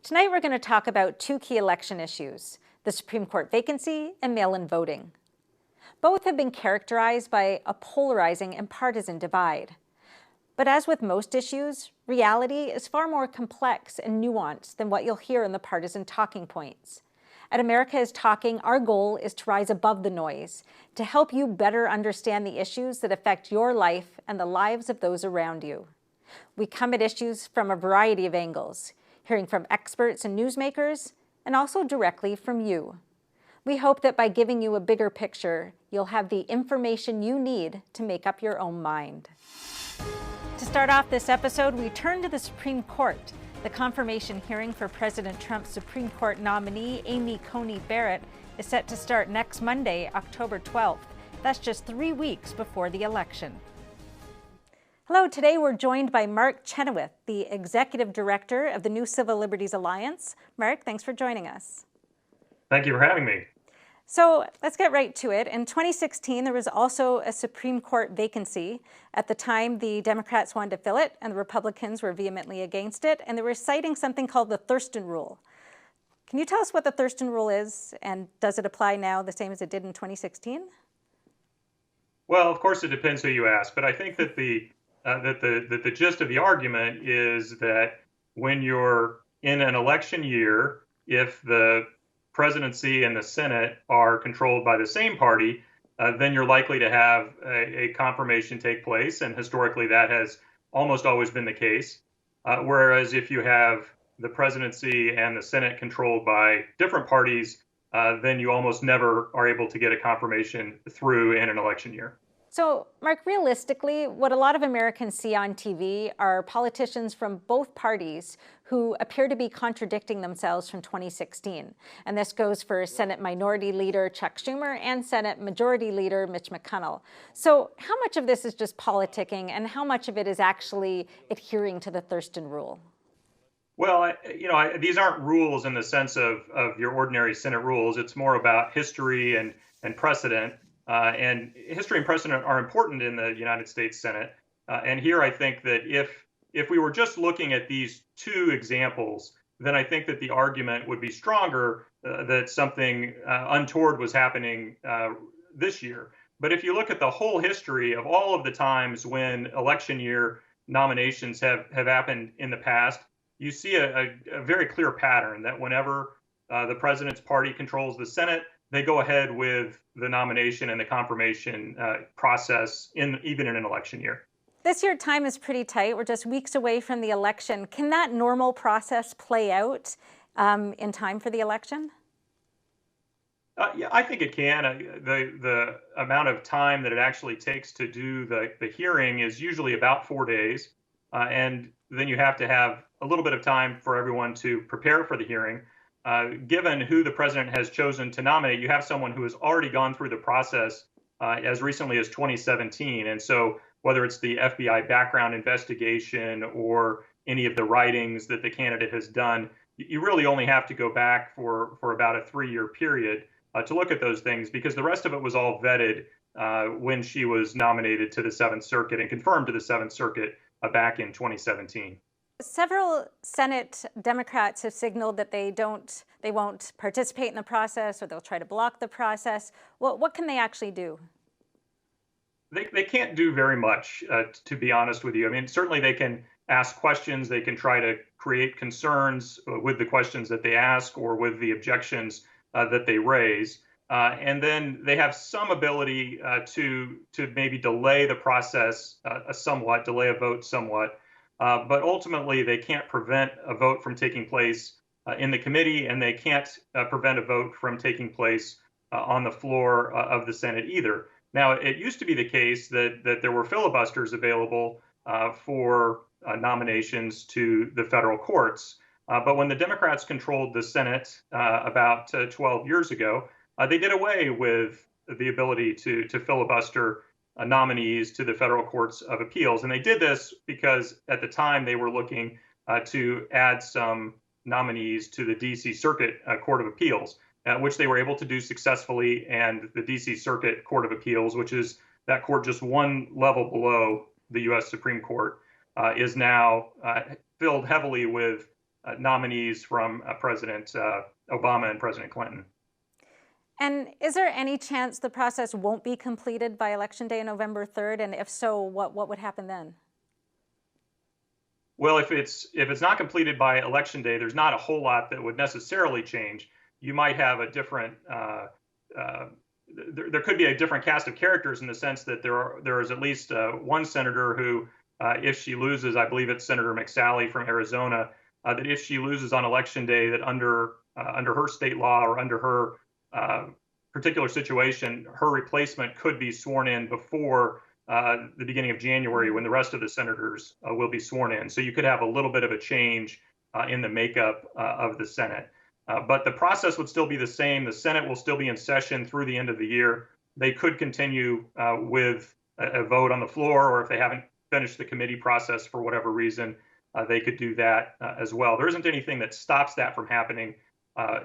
Tonight we're going to talk about two key election issues, the Supreme Court vacancy and mail-in voting. Both have been characterized by a polarizing and partisan divide. But as with most issues, reality is far more complex and nuanced than what you'll hear in the partisan talking points. At America is Talking, our goal is to rise above the noise, to help you better understand the issues that affect your life and the lives of those around you. We come at issues from a variety of angles, hearing from experts and newsmakers, and also directly from you. We hope that by giving you a bigger picture, you'll have the information you need to make up your own mind. To start off this episode, we turn to the Supreme Court. The confirmation hearing for President Trump's Supreme Court nominee, Amy Coney Barrett, is set to start next Monday, October 12th. That's just 3 weeks before the election. Hello, today we're joined by Mark Chenoweth, the Executive Director of the new Civil Liberties Alliance. Mark, thanks for joining us. Thank you for having me. So let's get right to it. In 2016, there was also a Supreme Court vacancy. At the time, the Democrats wanted to fill it, and the Republicans were vehemently against it, and they were citing something called the Thurston Rule. Can you tell us what the Thurston Rule is, and does it apply now the same as it did in 2016? Well, of course, it depends who you ask, but I think that the gist of the argument is that when you're in an election year, if the presidency and the Senate are controlled by the same party, then you're likely to have a confirmation take place. And historically, that has almost always been the case. Whereas if you have the presidency and the Senate controlled by different parties, then you almost never are able to get a confirmation through in an election year. So, Mark, realistically, what a lot of Americans see on TV are politicians from both parties who appear to be contradicting themselves from 2016. And this goes for Senate Minority Leader Chuck Schumer and Senate Majority Leader Mitch McConnell. So how much of this is just politicking and how much of it is actually adhering to the Thurston Rule? Well, these aren't rules in the sense of your ordinary Senate rules. It's more about history and precedent. And history and precedent are important in the United States Senate. And here I think that if we were just looking at these two examples, then I think that the argument would be stronger that something untoward was happening this year. But if you look at the whole history of all of the times when election year nominations have happened in the past, you see a very clear pattern that whenever the president's party controls the Senate, they go ahead with the nomination and the confirmation process even in an election year. This year, time is pretty tight. We're just weeks away from the election. Can that normal process play out in time for the election? Yeah, I think it can. The amount of time that it actually takes to do the hearing is usually about 4 days. And then you have to have a little bit of time for everyone to prepare for the hearing. Given who the president has chosen to nominate, you have someone who has already gone through the process as recently as 2017. And so whether it's the FBI background investigation or any of the writings that the candidate has done, you really only have to go back for about a 3-year period to look at those things, because the rest of it was all vetted when she was nominated to the Seventh Circuit and confirmed to the Seventh Circuit back in 2017. Several Senate Democrats have signaled that they won't participate in the process, or they'll try to block the process. What can they actually do? They can't do very much, to be honest with you. I mean, certainly they can ask questions. They can try to create concerns with the questions that they ask or with the objections that they raise. And then they have some ability to maybe delay the process somewhat, delay a vote somewhat. But ultimately, they can't prevent a vote from taking place in the committee, and they can't prevent a vote from taking place on the floor of the Senate either. Now, it used to be the case that there were filibusters available for nominations to the federal courts. But when the Democrats controlled the Senate about 12 years ago, they did away with the ability to filibuster nominees to the federal courts of appeals. And they did this because at the time they were looking to add some nominees to the D.C. Circuit Court of Appeals, which they were able to do successfully. And the D.C. Circuit Court of Appeals, which is that court just one level below the U.S. Supreme Court, is now filled heavily with nominees from President Obama and President Clinton. And is there any chance the process won't be completed by Election Day, November 3rd? And if so, what would happen then? Well, if it's not completed by Election Day, there's not a whole lot that would necessarily change. You might have a different there could be a different cast of characters in the sense that there is at least one senator who, if she loses, I believe it's Senator McSally from Arizona, that if she loses on Election Day, that under her state law or under her particular situation, her replacement could be sworn in before the beginning of January, when the rest of the senators will be sworn in. So you could have a little bit of a change in the makeup of the Senate. But the process would still be the same. The Senate will still be in session through the end of the year. They could continue with a vote on the floor, or if they haven't finished the committee process for whatever reason, they could do that as well. There isn't anything that stops that from happening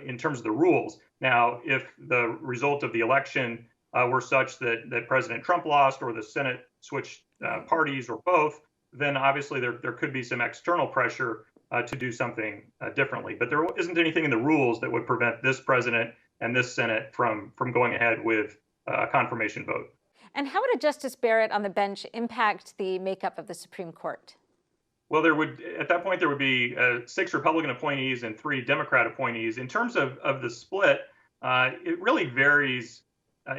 in terms of the rules. Now, if the result of the election were such that President Trump lost or the Senate switched parties or both, then obviously there could be some external pressure to do something differently. But there isn't anything in the rules that would prevent this president and this Senate from going ahead with a confirmation vote. And how would a Justice Barrett on the bench impact the makeup of the Supreme Court? Well, at that point, there would be 6 Republican appointees and 3 Democrat appointees. In terms of the split, it really varies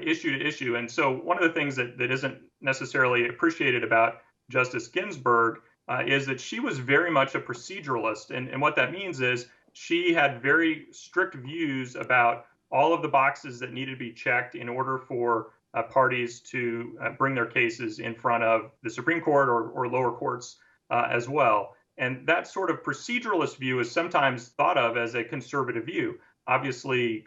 issue to issue. And so one of the things that isn't necessarily appreciated about Justice Ginsburg is that she was very much a proceduralist. And what that means is she had very strict views about all of the boxes that needed to be checked in order for parties to bring their cases in front of the Supreme Court or lower courts as well. And that sort of proceduralist view is sometimes thought of as a conservative view. Obviously,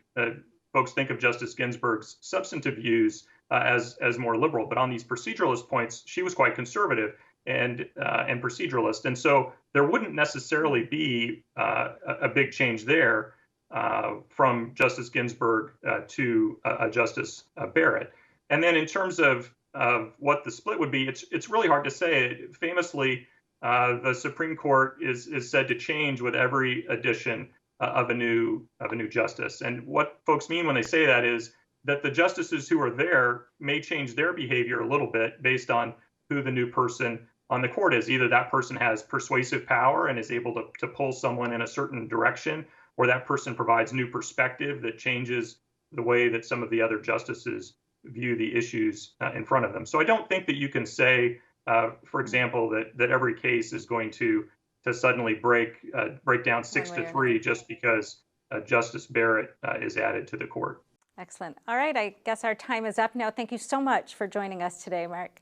folks think of Justice Ginsburg's substantive views as more liberal, but on these proceduralist points, she was quite conservative and proceduralist. And so there wouldn't necessarily be a big change there from Justice Ginsburg to Justice Barrett. And then in terms of what the split would be, it's really hard to say. Famously, the Supreme Court is said to change with every addition of a new justice. And what folks mean when they say that is that the justices who are there may change their behavior a little bit based on who the new person on the court is. Either that person has persuasive power and is able to pull someone in a certain direction, or that person provides new perspective that changes the way that some of the other justices view the issues in front of them. So I don't think that you can say, for example, that every case is going to suddenly break down 6-3 just because Justice Barrett is added to the court. Excellent. All right, I guess our time is up now. Thank you so much for joining us today, Mark.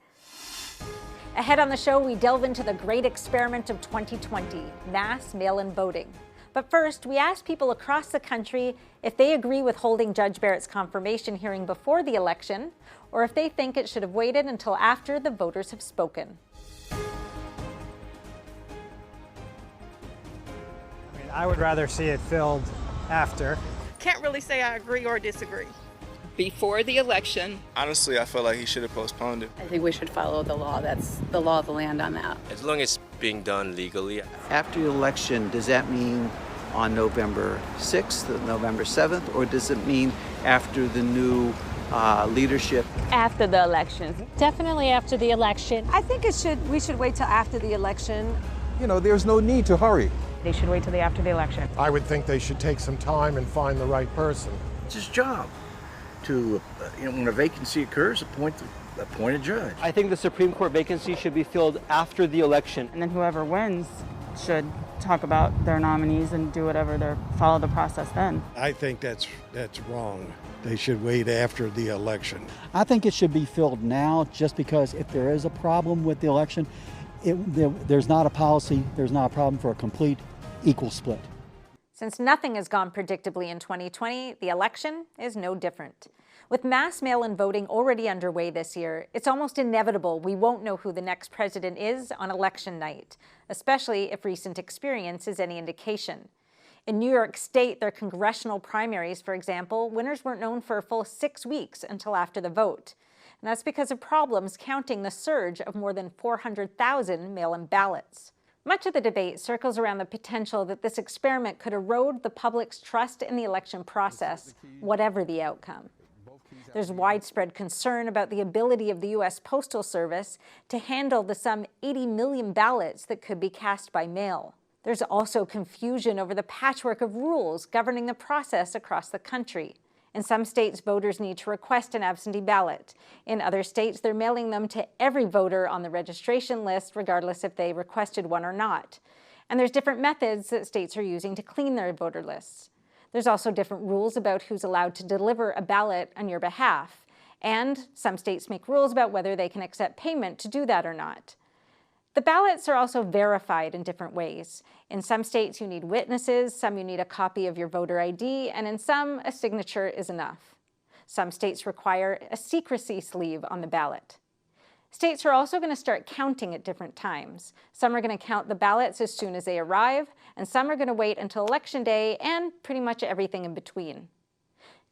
Ahead on the show, we delve into the great experiment of 2020, mass mail-in voting. But first, we asked people across the country if they agree with holding Judge Barrett's confirmation hearing before the election, or if they think it should have waited until after the voters have spoken. I would rather see it filled after. Can't really say I agree or disagree. Before the election. Honestly, I feel like he should have postponed it. I think we should follow the law. That's the law of the land on that. As long as it's being done legally. After the election, does that mean on November 6th, November 7th, or does it mean after the new leadership? After the election. Definitely after the election. I think we should wait till after the election. You know, there's no need to hurry. They should wait till after the election. I would think they should take some time and find the right person. It's his job to, when a vacancy occurs, appoint a judge. I think the Supreme Court vacancy should be filled after the election. And then whoever wins should talk about their nominees and do whatever follow the process then. I think that's wrong. They should wait after the election. I think it should be filled now, just because if there is a problem with the election, there's not a policy, there's not a problem for a complete equal split. Since nothing has gone predictably in 2020, the election is no different. With mass mail-in voting already underway this year, it's almost inevitable we won't know who the next president is on election night, especially if recent experience is any indication. In New York State, their congressional primaries, for example, winners weren't known for a full 6 weeks until after the vote. And that's because of problems counting the surge of more than 400,000 mail-in ballots. Much of the debate circles around the potential that this experiment could erode the public's trust in the election process, whatever the outcome. There's widespread concern about the ability of the U.S. Postal Service to handle the some 80 million ballots that could be cast by mail. There's also confusion over the patchwork of rules governing the process across the country. In some states, voters need to request an absentee ballot. In other states, they're mailing them to every voter on the registration list, regardless if they requested one or not. And there's different methods that states are using to clean their voter lists. There's also different rules about who's allowed to deliver a ballot on your behalf. And some states make rules about whether they can accept payment to do that or not. The ballots are also verified in different ways. In some states, you need witnesses, some you need a copy of your voter ID, and in some, a signature is enough. Some states require a secrecy sleeve on the ballot. States are also going to start counting at different times. Some are going to count the ballots as soon as they arrive, and some are going to wait until Election Day, and pretty much everything in between.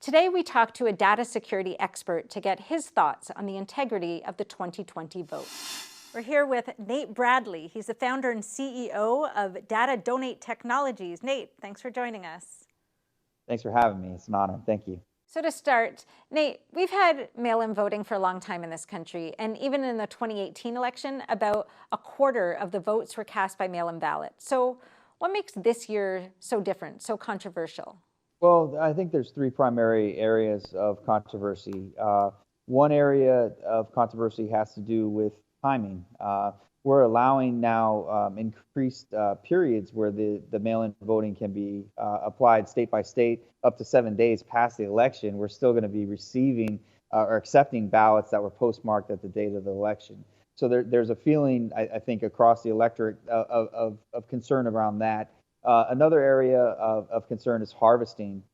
Today, we talked to a data security expert to get his thoughts on the integrity of the 2020 vote. We're here with Nate Bradley. He's the founder and CEO of Data Donate Technologies. Nate, thanks for joining us. Thanks for having me. It's an honor. Thank you. So to start, Nate, we've had mail-in voting for a long time in this country, and even in the 2018 election, about a quarter of the votes were cast by mail-in ballot. So what makes this year so different, so controversial? Well, I think there's three primary areas of controversy. One area of controversy has to do with timing. We're allowing now increased periods where the mail-in voting can be applied state by state up to 7 days past the election. We're still going to be receiving or accepting ballots that were postmarked at the date of the election. So there's a feeling, I think, across the electorate of concern around that. Another area of concern is harvesting.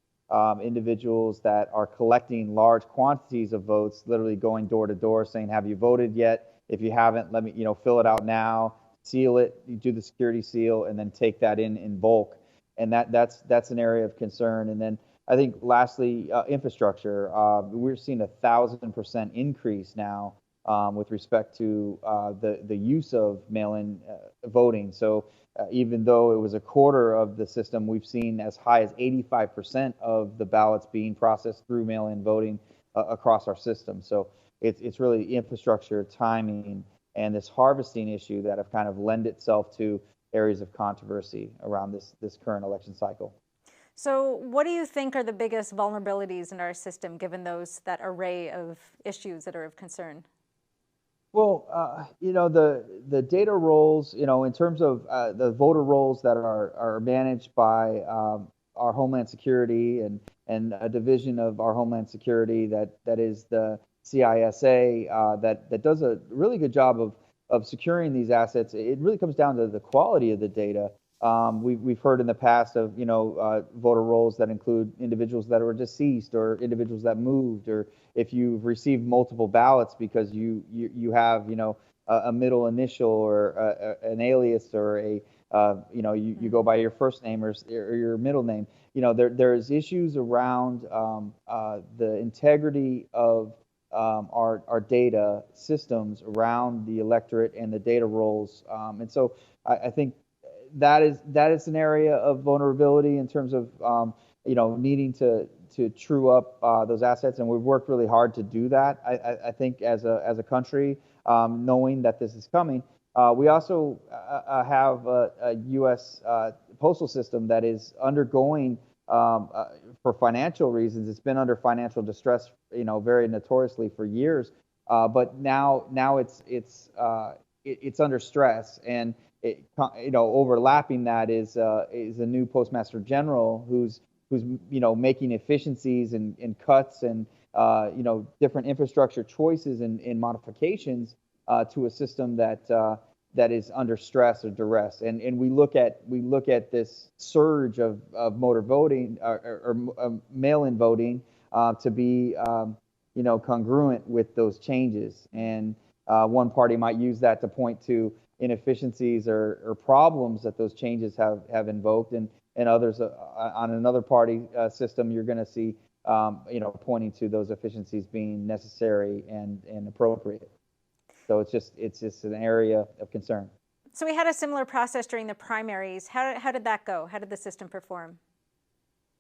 Individuals that are collecting large quantities of votes, literally going door to door saying, have you voted yet? If you haven't, let me, fill it out now, seal it, you do the security seal, and then take that in bulk. And that's an area of concern. And then I think lastly, infrastructure. We're seeing 1,000% increase now with respect to the use of mail-in voting. So even though it was a quarter of the system, we've seen as high as 85% of the ballots being processed through mail-in voting across our system. So it's really infrastructure, timing, and this harvesting issue that have kind of lend itself to areas of controversy around this current election cycle. So what do you think are the biggest vulnerabilities in our system, given that array of issues that are of concern? Well, the data rolls, in terms of the voter rolls that are managed by our Homeland Security and a division of our Homeland Security that is the CISA that does a really good job of securing these assets. It really comes down to the quality of the data. We've heard in the past of voter rolls that include individuals that were deceased or individuals that moved, or if you've received multiple ballots because you have a middle initial or an alias or you go by your first name or your middle name. There's issues around the integrity of our data systems around the electorate and the data rolls, and so I think that is an area of vulnerability in terms of needing to true up those assets, and we've worked really hard to do that. I think as a country, knowing that this is coming, we also have a U.S. postal system that is undergoing for financial reasons. It's been under financial distress, very notoriously for years, but now it's under stress, and overlapping that is a new Postmaster General who's making efficiencies and cuts and different infrastructure choices and modifications to a system that is under stress or duress. And we look at this surge of motor voting or mail-in voting to be congruent with those changes. And one party might use that to point to inefficiencies or problems that those changes have invoked, and others on another party system, you're going to see pointing to those efficiencies being necessary and appropriate. So it's just an area of concern. So we had a similar process during the primaries. How did that go? How did the system perform?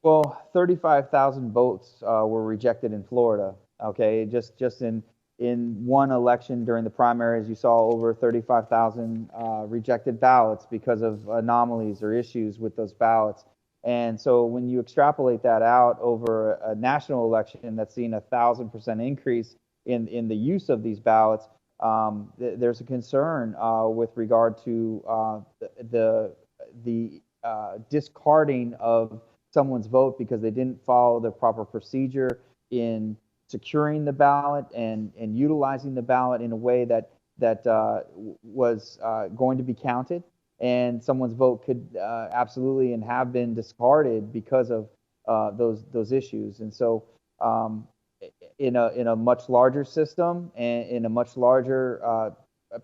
Well, 35,000 votes were rejected in Florida. Okay, just in one election during the primaries, you saw over 35,000 rejected ballots because of anomalies or issues with those ballots. And so when you extrapolate that out over a national election that's seen 1,000% increase in the use of these ballots, there's a concern with regard to the discarding of someone's vote because they didn't follow the proper procedure in securing the ballot and utilizing the ballot in a way that was going to be counted, and someone's vote could absolutely and have been discarded because of those issues. And so in a much larger system and in a much larger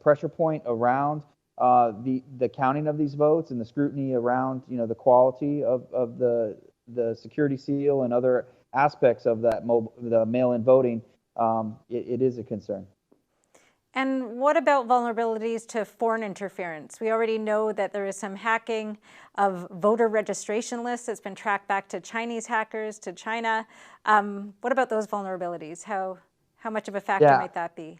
pressure point around the counting of these votes and the scrutiny around the quality of the security seal and other aspects of the mail-in voting, it is a concern. And what about vulnerabilities to foreign interference? We already know that there is some hacking of voter registration lists that's been tracked back to Chinese hackers, to China. What about those vulnerabilities? How much of a factor might that be?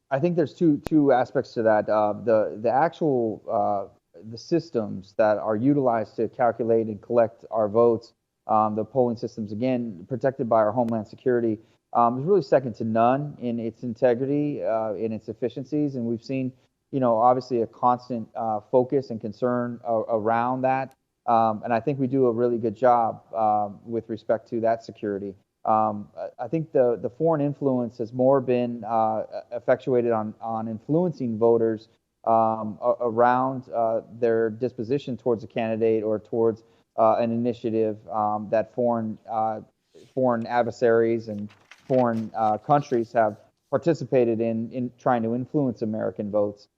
I think there's two aspects to that. The actual the systems that are utilized to calculate and collect our votes, the polling systems, again, protected by our Homeland Security, is really second to none in its integrity, in its efficiencies. And we've seen, obviously a constant focus and concern around that. And I think we do a really good job with respect to that security. I think the foreign influence has more been effectuated on influencing voters around their disposition towards a candidate or towards an initiative that foreign adversaries and foreign countries have participated in trying to influence American votes.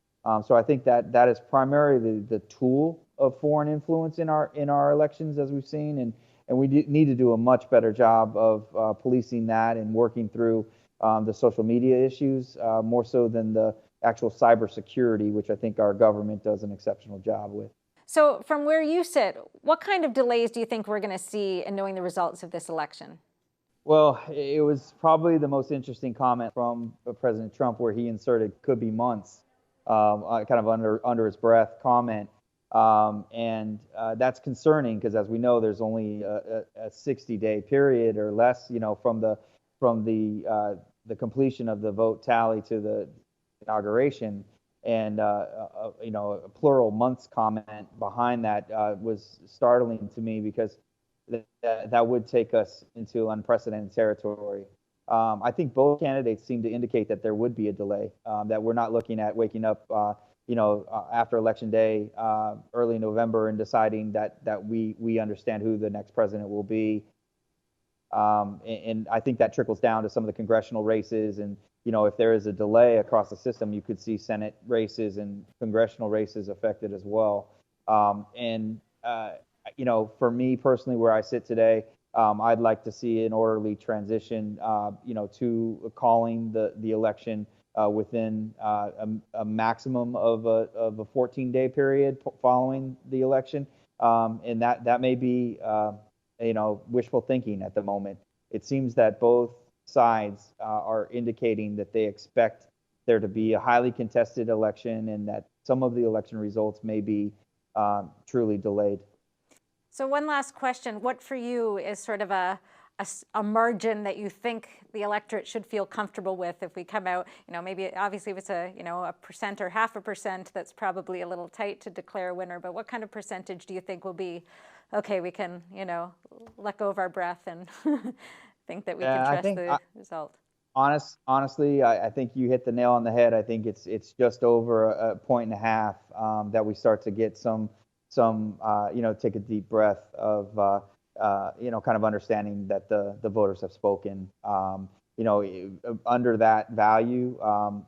So I think that is primarily the tool of foreign influence in our elections, as we've seen, and we need to do a much better job of policing that and working through the social media issues more so than the actual cybersecurity, which I think our government does an exceptional job with. So from where you sit, what kind of delays do you think we're going to see in knowing the results of this election? Well, it was probably the most interesting comment from President Trump, where he inserted "could be months," kind of under his breath comment, and that's concerning because, as we know, there's only a 60-day period or less, from the completion of the vote tally to the inauguration, and a plural months comment behind that was startling to me because that would take us into unprecedented territory. I think both candidates seem to indicate that there would be a delay, that we're not looking at waking up, after Election Day, early November, and deciding that we understand who the next president will be. And I think that trickles down to some of the congressional races. And, if there is a delay across the system, you could see Senate races and congressional races affected as well. For me personally, where I sit today, I'd like to see an orderly transition, to calling the election within a maximum of a 14-day period following the election, and that may be wishful thinking at the moment. It seems that both sides are indicating that they expect there to be a highly contested election and that some of the election results may be truly delayed. So one last question. What for you is sort of a margin that you think the electorate should feel comfortable with if we come out, maybe obviously if it's a 1% or 0.5%, that's probably a little tight to declare a winner, but what kind of percentage do you think will be, okay, we can, let go of our breath and think that we can trust the result? Honestly, I think you hit the nail on the head. I think it's just over 1.5 points that we start to get some take a deep breath of, kind of understanding that the voters have spoken. Under that value,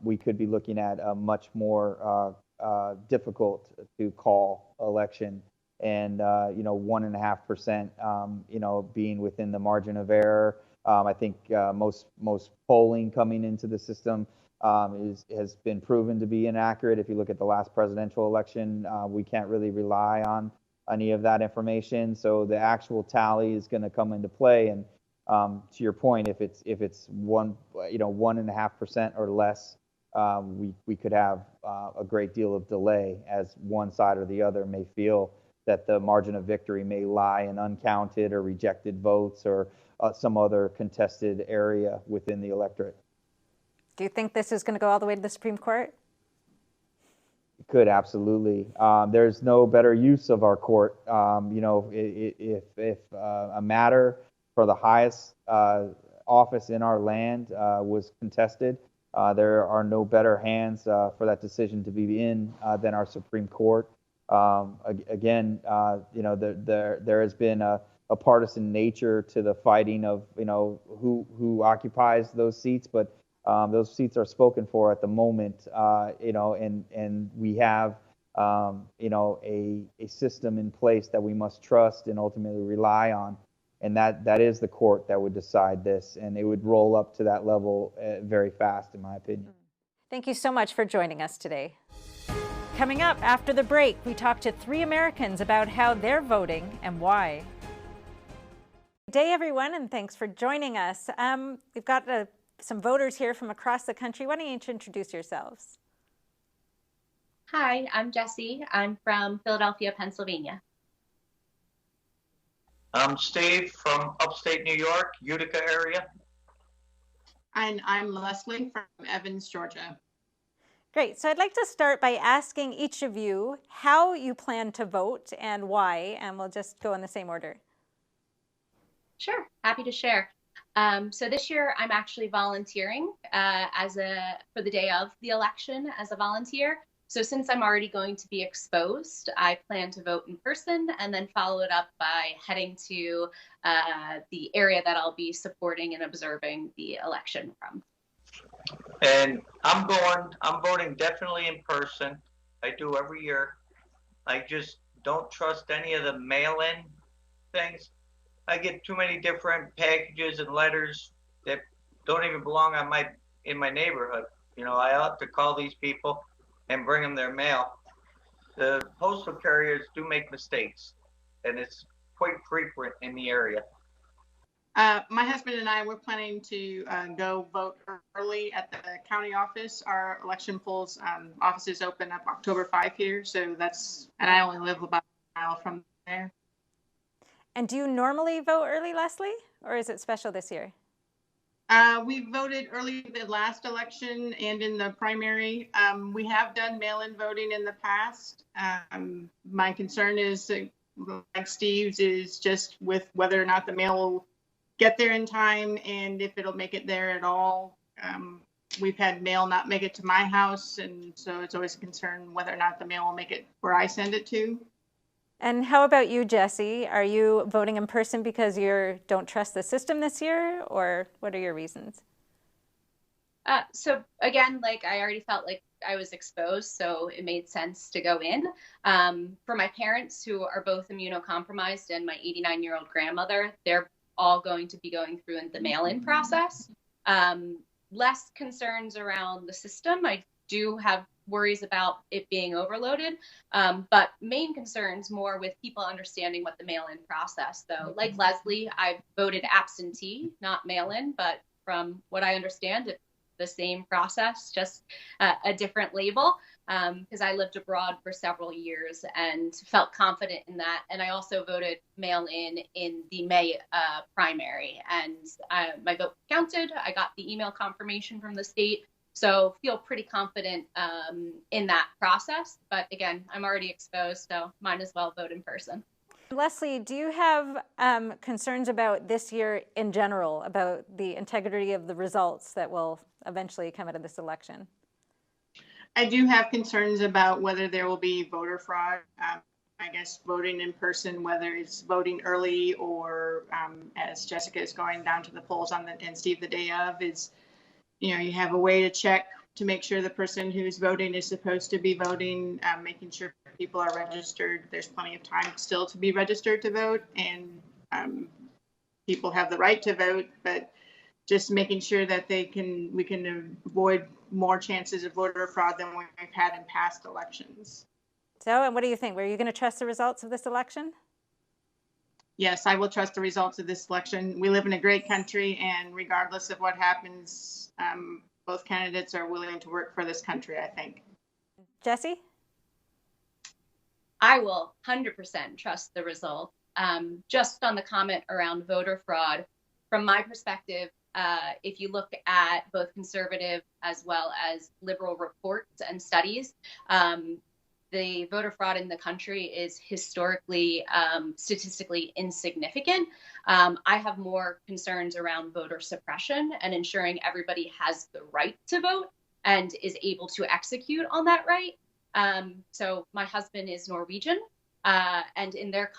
we could be looking at a much more difficult to call election, and 1.5%, being within the margin of error. I think most polling coming into the system has been proven to be inaccurate. If you look at the last presidential election, we can't really rely on any of that information. So the actual tally is going to come into play. And to your point, if it's 1.5% or less, we could have a great deal of delay, as one side or the other may feel that the margin of victory may lie in uncounted or rejected votes or some other contested area within the electorate. Do you think this is going to go all the way to the Supreme Court? It could, absolutely. There's no better use of our court. If a matter for the highest office in our land was contested, there are no better hands for that decision to be in than our Supreme Court. Again, there has been a partisan nature to the fighting of who occupies those seats, but those seats are spoken for at the moment, and we have a system in place that we must trust and ultimately rely on, and that is the court that would decide this, and it would roll up to that level very fast, in my opinion. Thank you so much for joining us today. Coming up after the break, we talk to 3 Americans about how they're voting and why. Good day, everyone, and thanks for joining us. We've got some voters here from across the country. Why don't you introduce yourselves? Hi, I'm Jessie. I'm from Philadelphia, Pennsylvania. I'm Steve from upstate New York, Utica area. And I'm Leslie from Evans, Georgia. Great. So I'd like to start by asking each of you how you plan to vote and why, and we'll just go in the same order. Sure, happy to share. So this year I'm actually volunteering for the day of the election as a volunteer. So since I'm already going to be exposed, I plan to vote in person and then follow it up by heading to the area that I'll be supporting and observing the election from. And I'm voting definitely in person. I do every year. I just don't trust any of the mail-in things. I get too many different packages and letters that don't even belong in my neighborhood. I have to call these people and bring them their mail. The postal carriers do make mistakes, and it's quite frequent in the area. My husband and I were planning to go vote early at the county office. Our election polls offices open up October 5 here, and I only live about a mile from there. And do you normally vote early, Leslie, or is it special this year? We voted early the last election and in the primary. We have done mail-in voting in the past. My concern is, like Steve's, is just with whether or not the mail will get there in time and if it'll make it there at all. We've had mail not make it to my house, and so it's always a concern whether or not the mail will make it where I send it to. And how about you, Jessie? Are you voting in person because you don't trust the system this year, or what are your reasons? So again, I already felt like I was exposed, so it made sense to go in. For my parents, who are both immunocompromised, and my 89-year-old grandmother, they're all going to be going through the mail-in process. Less concerns around the system. I do have worries about it being overloaded, but main concerns more with people understanding what the mail-in process, though. Like Leslie, I voted absentee, not mail-in, but from what I understand, it's the same process, just a different label, because I lived abroad for several years and felt confident in that. And I also voted mail-in in the May primary, and my vote counted. I got the email confirmation from the state. So feel pretty confident in that process. But again, I'm already exposed, so might as well vote in person. Leslie, do you have concerns about this year in general, about the integrity of the results that will eventually come out of this election? I do have concerns about whether there will be voter fraud. I guess voting in person, whether it's voting early or as Jessica is going down to the polls and Steve the day of, is you have a way to check to make sure the person who's voting is supposed to be voting, making sure people are registered. There's plenty of time still to be registered to vote, and people have the right to vote, but just making sure that we can avoid more chances of voter fraud than we've had in past elections. So, and what do you think? Were you going to trust the results of this election? Yes, I will trust the results of this election. We live in a great country, and regardless of what happens, both candidates are willing to work for this country, I think. Jesse? I will 100% trust the result. Just on the comment around voter fraud, from my perspective, if you look at both conservative as well as liberal reports and studies, the voter fraud in the country is historically, statistically insignificant. I have more concerns around voter suppression and ensuring everybody has the right to vote and is able to execute on that right. So my husband is Norwegian, and in their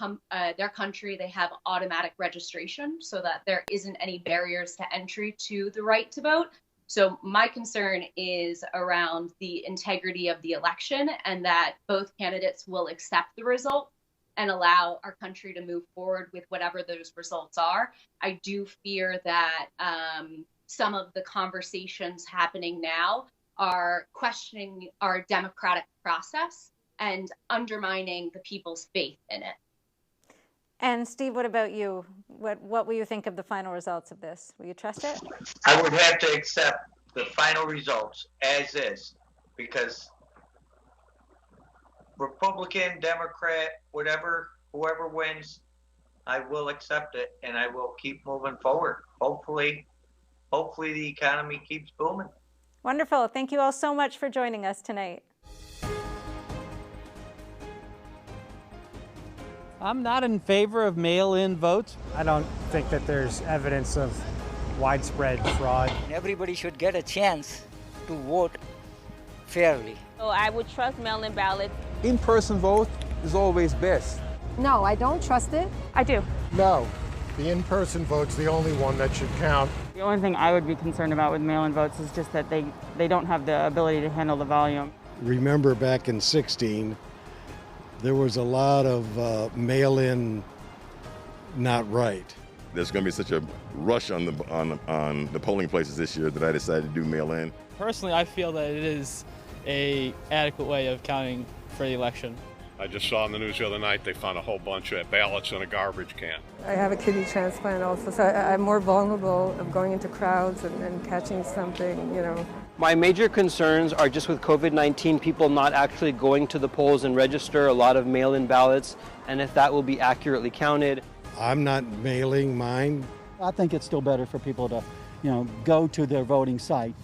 country, they have automatic registration so that there isn't any barriers to entry to the right to vote. So my concern is around the integrity of the election and that both candidates will accept the result and allow our country to move forward with whatever those results are. I do fear that some of the conversations happening now are questioning our democratic process and undermining the people's faith in it. And Steve, what about you? What will you think of the final results of this? Will you trust it? I would have to accept the final results as is, because Republican, Democrat, whoever wins, I will accept it and I will keep moving forward. Hopefully the economy keeps booming. Wonderful. Thank you all so much for joining us tonight. I'm not in favor of mail-in votes. I don't think that there's evidence of widespread fraud. Everybody should get a chance to vote fairly. So I would trust mail-in ballots. In-person vote is always best. No, I don't trust it. I do. No, the in-person vote's the only one that should count. The only thing I would be concerned about with mail-in votes is just that they don't have the ability to handle the volume. Remember back in 2016, there was a lot of mail-in not right. There's going to be such a rush on the polling places this year that I decided to do mail-in. Personally, I feel that it is an adequate way of counting for the election. I just saw on the news the other night they found a whole bunch of ballots in a garbage can. I have a kidney transplant also, so I'm more vulnerable of going into crowds and catching something, you know. My major concerns are just with COVID-19, people not actually going to the polls and register a lot of mail-in ballots, and if that will be accurately counted. I'm not mailing mine. I think it's still better for people to, go to their voting site.